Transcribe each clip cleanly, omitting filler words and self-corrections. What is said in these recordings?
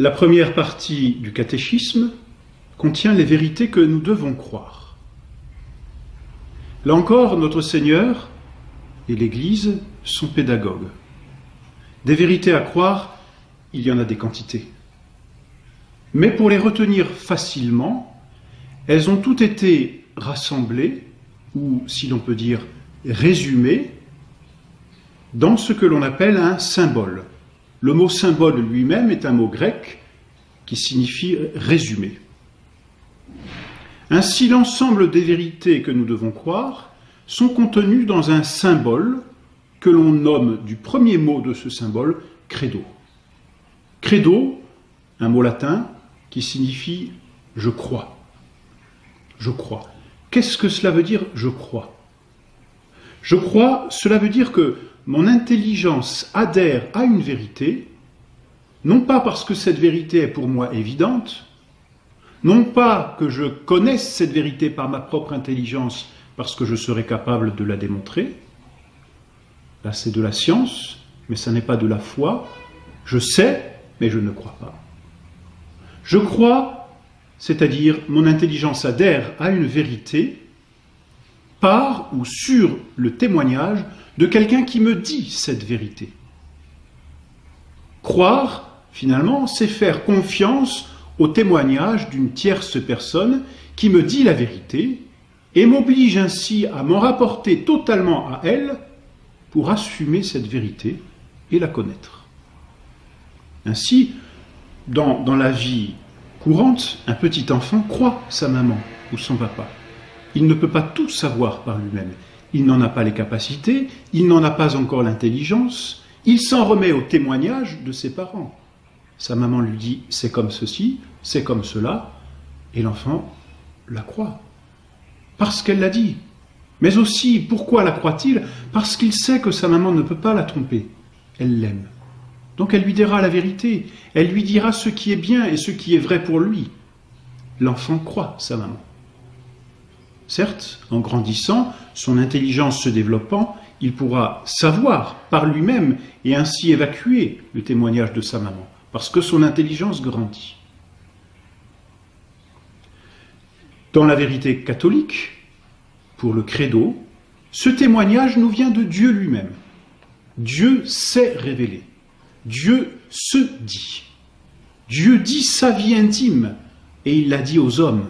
La première partie du catéchisme contient les vérités que nous devons croire. Là encore, notre Seigneur et l'Église sont pédagogues. Des vérités à croire, il y en a des quantités. Mais pour les retenir facilement, elles ont toutes été rassemblées, ou si l'on peut dire résumées, dans ce que l'on appelle un symbole. Le mot symbole lui-même est un mot grec qui signifie résumé. Ainsi, l'ensemble des vérités que nous devons croire sont contenues dans un symbole que l'on nomme du premier mot de ce symbole credo. Credo, un mot latin qui signifie je crois. Je crois. Qu'est-ce que cela veut dire je crois? Je crois, cela veut dire que mon intelligence adhère à une vérité, non pas parce que cette vérité est pour moi évidente, non pas que je connaisse cette vérité par ma propre intelligence parce que je serai capable de la démontrer. Là, c'est de la science, mais ça n'est pas de la foi. Je sais, mais je ne crois pas. Je crois, c'est-à-dire mon intelligence adhère à une vérité par ou sur le témoignage de quelqu'un qui me dit cette vérité. Croire, finalement, c'est faire confiance au témoignage d'une tierce personne qui me dit la vérité et m'oblige ainsi à m'en rapporter totalement à elle pour assumer cette vérité et la connaître. Ainsi, dans la vie courante, un petit enfant croit sa maman ou son papa. Il ne peut pas tout savoir par lui-même. Il n'en a pas les capacités, il n'en a pas encore l'intelligence, il s'en remet au témoignage de ses parents. Sa maman lui dit « c'est comme ceci, c'est comme cela », et l'enfant la croit. Parce qu'elle l'a dit. Mais aussi, pourquoi la croit-il? Parce qu'il sait que sa maman ne peut pas la tromper. Elle l'aime. Donc elle lui dira la vérité, elle lui dira ce qui est bien et ce qui est vrai pour lui. L'enfant croit sa maman. Certes, en grandissant, son intelligence se développant, il pourra savoir par lui-même et ainsi évacuer le témoignage de sa maman, parce que son intelligence grandit. Dans la vérité catholique, pour le credo, ce témoignage nous vient de Dieu lui-même. Dieu s'est révélé. Dieu se dit. Dieu dit sa vie intime et il l'a dit aux hommes.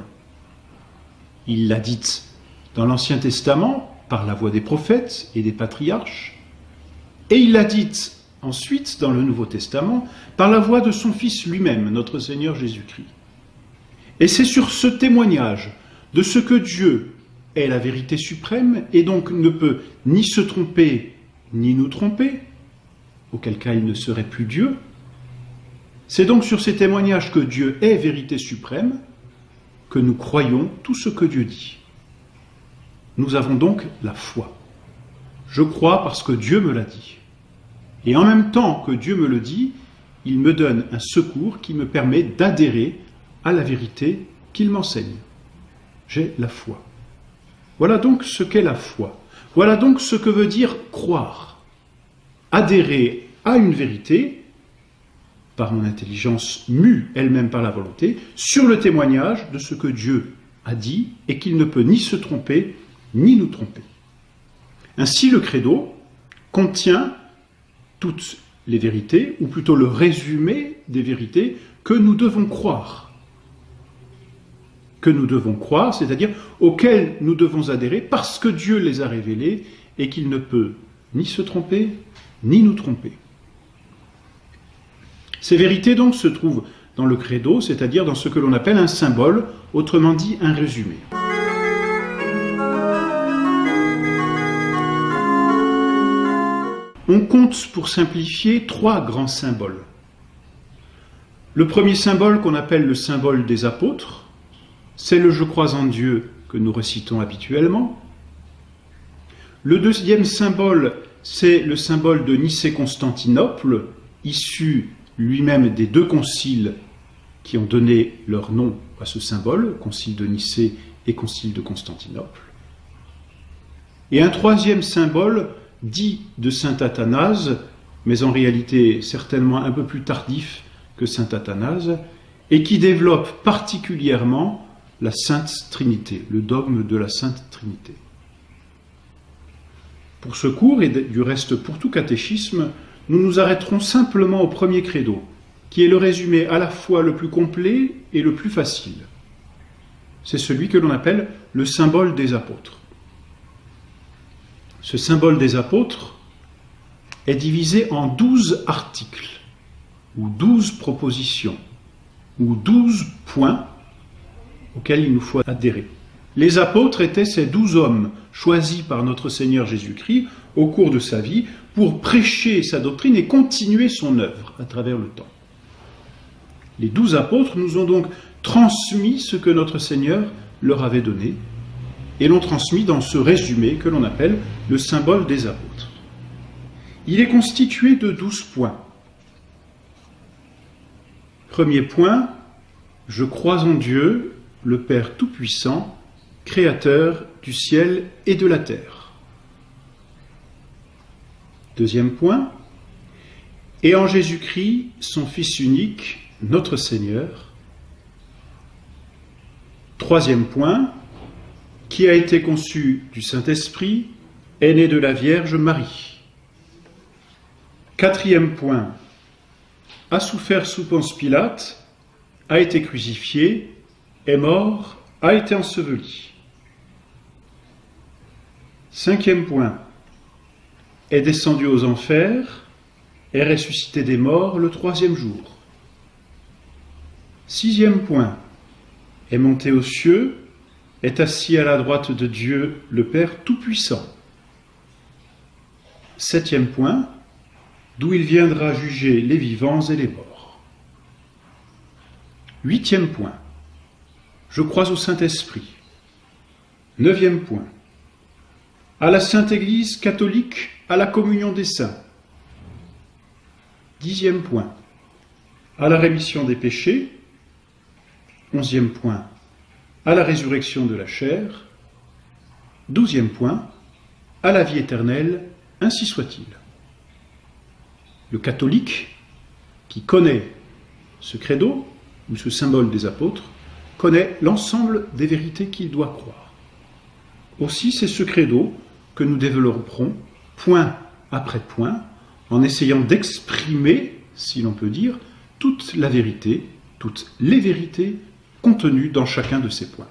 Il l'a dite dans l'Ancien Testament par la voix des prophètes et des patriarches, et il l'a dite ensuite dans le Nouveau Testament par la voix de son Fils lui-même, notre Seigneur Jésus-Christ. Et c'est sur ce témoignage de ce que Dieu est la vérité suprême et donc ne peut ni se tromper ni nous tromper, auquel cas il ne serait plus Dieu. C'est donc sur ces témoignages que Dieu est vérité suprême que nous croyons tout ce que Dieu dit. Nous avons donc la foi. Je crois parce que Dieu me l'a dit. Et en même temps que Dieu me le dit, il me donne un secours qui me permet d'adhérer à la vérité qu'il m'enseigne. J'ai la foi. Voilà donc ce qu'est la foi. Voilà donc ce que veut dire croire. Adhérer à une vérité par mon intelligence mue elle-même par la volonté, sur le témoignage de ce que Dieu a dit et qu'il ne peut ni se tromper, ni nous tromper. Ainsi, le credo contient toutes les vérités, ou plutôt le résumé des vérités que nous devons croire. Que nous devons croire, c'est-à-dire auxquelles nous devons adhérer parce que Dieu les a révélées et qu'il ne peut ni se tromper, ni nous tromper. Ces vérités donc se trouvent dans le credo, c'est-à-dire dans ce que l'on appelle un symbole, autrement dit un résumé. On compte, pour simplifier, 3 grands symboles. Le premier symbole, qu'on appelle le symbole des apôtres, c'est le « Je crois en Dieu » que nous récitons habituellement. Le deuxième symbole, c'est le symbole de Nicée-Constantinople, issu lui-même des 2 conciles qui ont donné leur nom à ce symbole, concile de Nicée et concile de Constantinople. Et un troisième symbole, dit de saint Athanase, mais en réalité certainement un peu plus tardif, que saint Athanase, et qui développe particulièrement la Sainte Trinité, le dogme de la Sainte Trinité. Pour ce cours, et du reste pour tout catéchisme, nous nous arrêterons simplement au premier credo, qui est le résumé à la fois le plus complet et le plus facile. C'est celui que l'on appelle le symbole des apôtres. Ce symbole des apôtres est divisé en 12 articles, ou 12 propositions, ou 12 points auxquels il nous faut adhérer. Les apôtres étaient ces 12 hommes choisis par notre Seigneur Jésus-Christ au cours de sa vie pour prêcher sa doctrine et continuer son œuvre à travers le temps. Les 12 apôtres nous ont donc transmis ce que notre Seigneur leur avait donné et l'ont transmis dans ce résumé que l'on appelle le symbole des apôtres. Il est constitué de 12 points. Premier point, je crois en Dieu, le Père Tout-Puissant, Créateur du ciel et de la terre. Deuxième point, et en Jésus-Christ, son Fils unique, notre Seigneur. Troisième point, qui a été conçu du Saint-Esprit, est né de la Vierge Marie. Quatrième point, a souffert sous Ponce Pilate, a été crucifié, est mort, a été enseveli. Cinquième point, est descendu aux enfers, est ressuscité des morts le troisième jour. Sixième point, est monté aux cieux, est assis à la droite de Dieu, le Père Tout-Puissant. Septième point, d'où il viendra juger les vivants et les morts. Huitième point, je crois au Saint-Esprit. Neuvième point, à la Sainte Église catholique, à la communion des saints. Dixième point, à la rémission des péchés. Onzième point, à la résurrection de la chair. Douzième point, à la vie éternelle, ainsi soit-il. Le catholique, qui connaît ce credo, ou ce symbole des apôtres, connaît l'ensemble des vérités qu'il doit croire. Aussi, c'est ce credo que nous développerons point après point, en essayant d'exprimer, si l'on peut dire, toute la vérité, toutes les vérités contenues dans chacun de ces points.